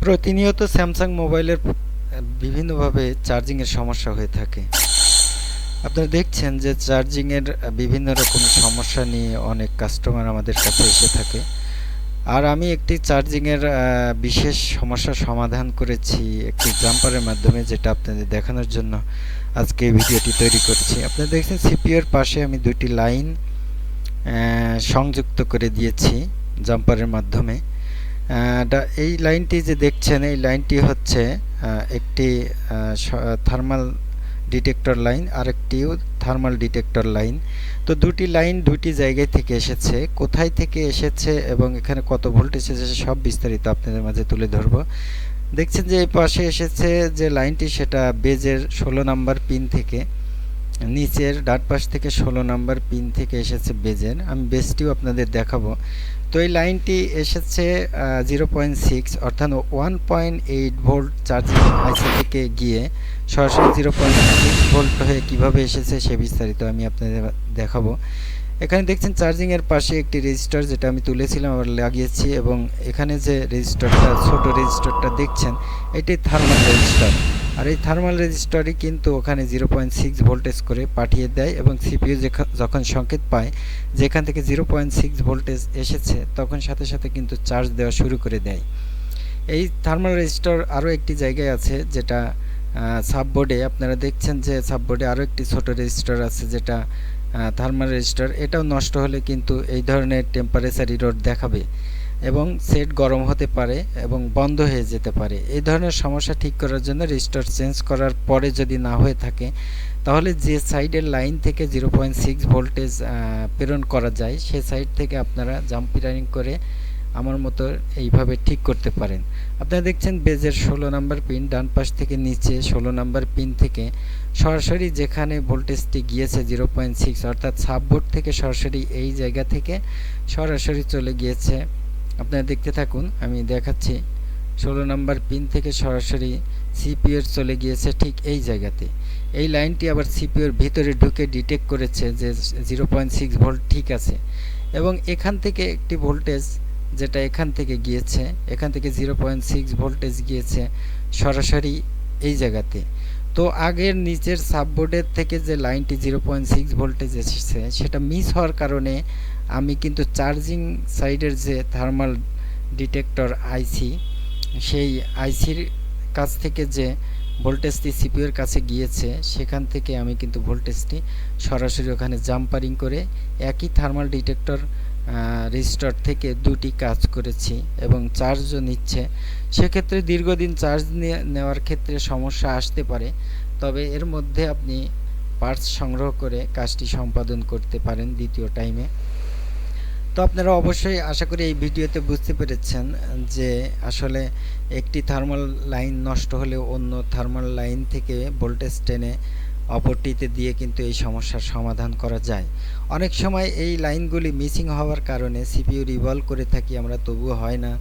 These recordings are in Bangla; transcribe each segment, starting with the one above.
প্রতিনিয়ত স্যামসাং মোবাইলের বিভিন্নভাবে চার্জিংয়ের সমস্যা হয়ে থাকে। আপনারা দেখছেন যে চার্জিংয়ের বিভিন্ন রকম সমস্যা নিয়ে অনেক কাস্টমার আমাদের কাছে এসে থাকে। আর আমি একটি চার্জিংয়ের বিশেষ সমস্যার সমাধান করেছি একটি জাম্পারের মাধ্যমে, যেটা আপনাদের দেখানোর জন্য আজকে এই ভিডিওটি তৈরি করছি। আপনারা দেখছেন সিপিইউর পাশে আমি দুটি লাইন সংযুক্ত করে দিয়েছি জাম্পারের মাধ্যমে। এই লাইনটি যে দেখছেন, এই লাইনটি হচ্ছে একটি থার্মাল ডিটেক্টর লাইন, আরেকটিও থার্মাল ডিটেক্টর লাইন। তো দুটি লাইন দুটি জায়গায় থেকে এসেছে, কোথায় থেকে এসেছে এবং এখানে কত ভোল্টেজ এসেছে সব বিস্তারিত আপনাদের মাঝে তুলে ধরব। দেখছেন যে এই পাশে এসেছে যে লাইনটি, সেটা বেজের 16 নাম্বার পিন থেকে, নিচের ডান পাশ থেকে 16 নাম্বার পিন থেকে এসেছে বেজের। আমি বেজটিও আপনাদের দেখাবো। তো এই লাইনটি এসেছে 0.6 অর্থাৎ 1.8 ভোল্ট চার্জিং আইসি থেকে গিয়ে সরাসরি 0.6 ভোল্ট হয়ে কীভাবে এসেছে সে বিস্তারিত আমি আপনাদের দেখাবো। এখানে দেখছেন চার্জিংয়ের পাশে একটি রেজিস্টার, যেটা আমি তুলেছিলাম আবার লাগিয়েছি, এবং এখানে যে রেজিস্টারটা, ছোট রেজিস্টারটা দেখছেন, এটি থার্মাল রেজিস্টার। আর এই থার্মাল রেজিস্টারই কিন্তু ওখানে 0.6 ভোল্টেজ করে পাঠিয়ে দেয়, এবং সিপিইউ যখন সংকেত পায় যেখান থেকে 0.6 ভোল্টেজ এসেছে, তখন সাথে সাথে কিন্তু চার্জ দেওয়া শুরু করে দেয়। এই থার্মাল রেজিস্টার আরও একটি জায়গায় আছে, যেটা সাববোর্ডে। আপনারা দেখছেন যে সাববোর্ডে আরও একটি ছোট রেজিস্টার আছে, যেটা থার্মাল রেজিস্টার। এটাও নষ্ট হলে কিন্তু এই ধরনের টেম্পারেচার ইরর দেখাবে এবং সেট গরম হতে পারে এবং বন্ধ হয়ে যেতে পারে। এই ধরনের সমস্যা ঠিক করার জন্য রেজিস্টার চেঞ্জ করার পরে যদি না হয়ে থাকে, তাহলে যে সাইডের লাইন থেকে 0.6 ভোল্টেজ প্রেরণ করা যায়, সে সাইড থেকে আপনারা জাম্পিং করে আমার মতো এইভাবে ঠিক করতে পারেন। আপনারা দেখছেন বেজের 16 নাম্বার পিন, ডান পাশ থেকে নিচে 16 নাম্বার পিন থেকে সরাসরি যেখানে ভোল্টেজটি গিয়েছে 0.6, অর্থাৎ সাববোর্ড থেকে সরাসরি এই জায়গা থেকে সরাসরি চলে গিয়েছে। আপনারা দেখতে থাকুন, আমি দেখাচ্ছি। 16 নাম্বার পিন থেকে সরাসরি সিপিইউর চলে গিয়েছে ঠিক এই জায়গাতে। এই লাইনটি আবার সিপিইউর ভিতরে ঢুকে ডিটেক্ট করেছে যে 0.6 ভোল্ট ঠিক আছে, এবং এখান থেকে একটি ভোল্টেজ, যেটা এখান থেকে গিয়েছে, এখান থেকে 0.6 ভোল্টেজ গিয়েছে সরাসরি এই জায়গাতে। তো আগের নিচের সাববোর্ডের থেকে যে লাইনটি 0.6 ভোল্টেজ এসেছে, সেটা মিস হওয়ার কারণে আমি কিন্তু চার্জিং সাইডের যে থার্মাল ডিটেক্টর আইসি, সেই আইসির কাছ থেকে যে ভোল্টেজটি সিপিইউর কাছে গিয়েছে, সেখান থেকে আমি কিন্তু ভোল্টেজটি সরাসরি ওখানে জাম্পারিং করে একই থার্মাল ডিটেক্টর রেজিস্টার থেকে দুটি কাজ করেছি এবং চার্জও নিচ্ছে। সেক্ষেত্রে দীর্ঘদিন চার্জ নেওয়ার ক্ষেত্রে সমস্যা আসতে পারে, তবে এর মধ্যে আপনি পার্টস সংগ্রহ করে কাজটি সম্পাদন করতে পারেন দ্বিতীয় টাইমে। তো আপনারা অবশ্যই আশা করি এই ভিডিওতে বুঝতে পেরেছেন যে আসলে একটি থার্মাল লাইন নষ্ট হলে অন্য থার্মাল লাইন থেকে ভোল্টেজ টেনে অপরটিতে দিয়ে কিন্তু এই সমস্যার সমাধান করা যায়। অনেক সময় এই লাইনগুলি মিসিং হওয়ার কারণে সিপিইউ রিভলভ করে থাকি আমরা, তবুও হয় না।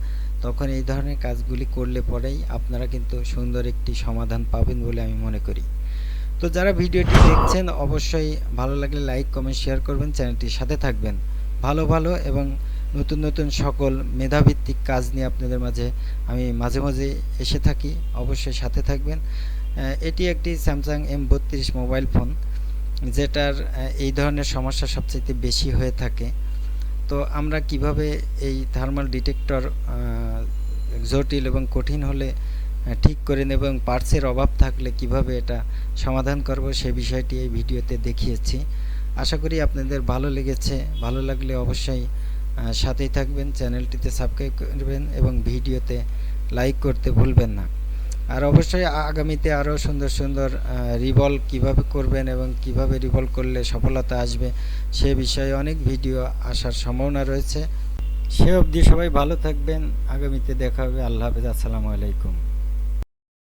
তখন এই ধরনের কাজগুলি করলে পরেই আপনারা কিন্তু সুন্দর একটি সমাধান পাবেন বলে আমি মনে করি। তো যারা ভিডিওটি দেখছেন, অবশ্যই ভালো লাগলে লাইক, কমেন্ট, শেয়ার করবেন, চ্যানেলটির সাথে থাকবেন। ভালো ভালো এবং নতুন নতুন সকল মেধাভিত্তিক কাজ নিয়ে আপনাদের মাঝে আমি মাঝে মাঝে এসে থাকি, অবশ্যই সাথে থাকবেন। এটি একটি স্যামসাং M32 মোবাইল ফোন, যেটার এই ধরনের সমস্যা সবচেয়ে বেশি হয়ে থাকে। তো আমরা কিভাবে এই থার্মাল ডিটেক্টর জটিল এবং কঠিন হলে ঠিক করে নেব এবং পার্টসের অভাব থাকলে কিভাবে এটা সমাধান করব, সে বিষয়টি এই ভিডিওতে দেখিয়েছি। আশা করি আপনাদের ভালো লেগেছে। ভালো লাগলে অবশ্যই সাথেই থাকবেন, চ্যানেলটিতে সাবস্ক্রাইব করবেন এবং ভিডিওতে লাইক করতে ভুলবেন না। আর অবশ্যই আগামীতে আরও সুন্দর সুন্দর রিভলভ কীভাবে করবেন এবং কিভাবে রিভলভ করলে সফলতা আসবে, সে বিষয়ে অনেক ভিডিও আসার সম্ভাবনা রয়েছে। সে অবধি সবাই ভালো থাকবেন। আগামীতে দেখা হবে। আল্লাহ হাফেজ। আসসালামু আলাইকুম।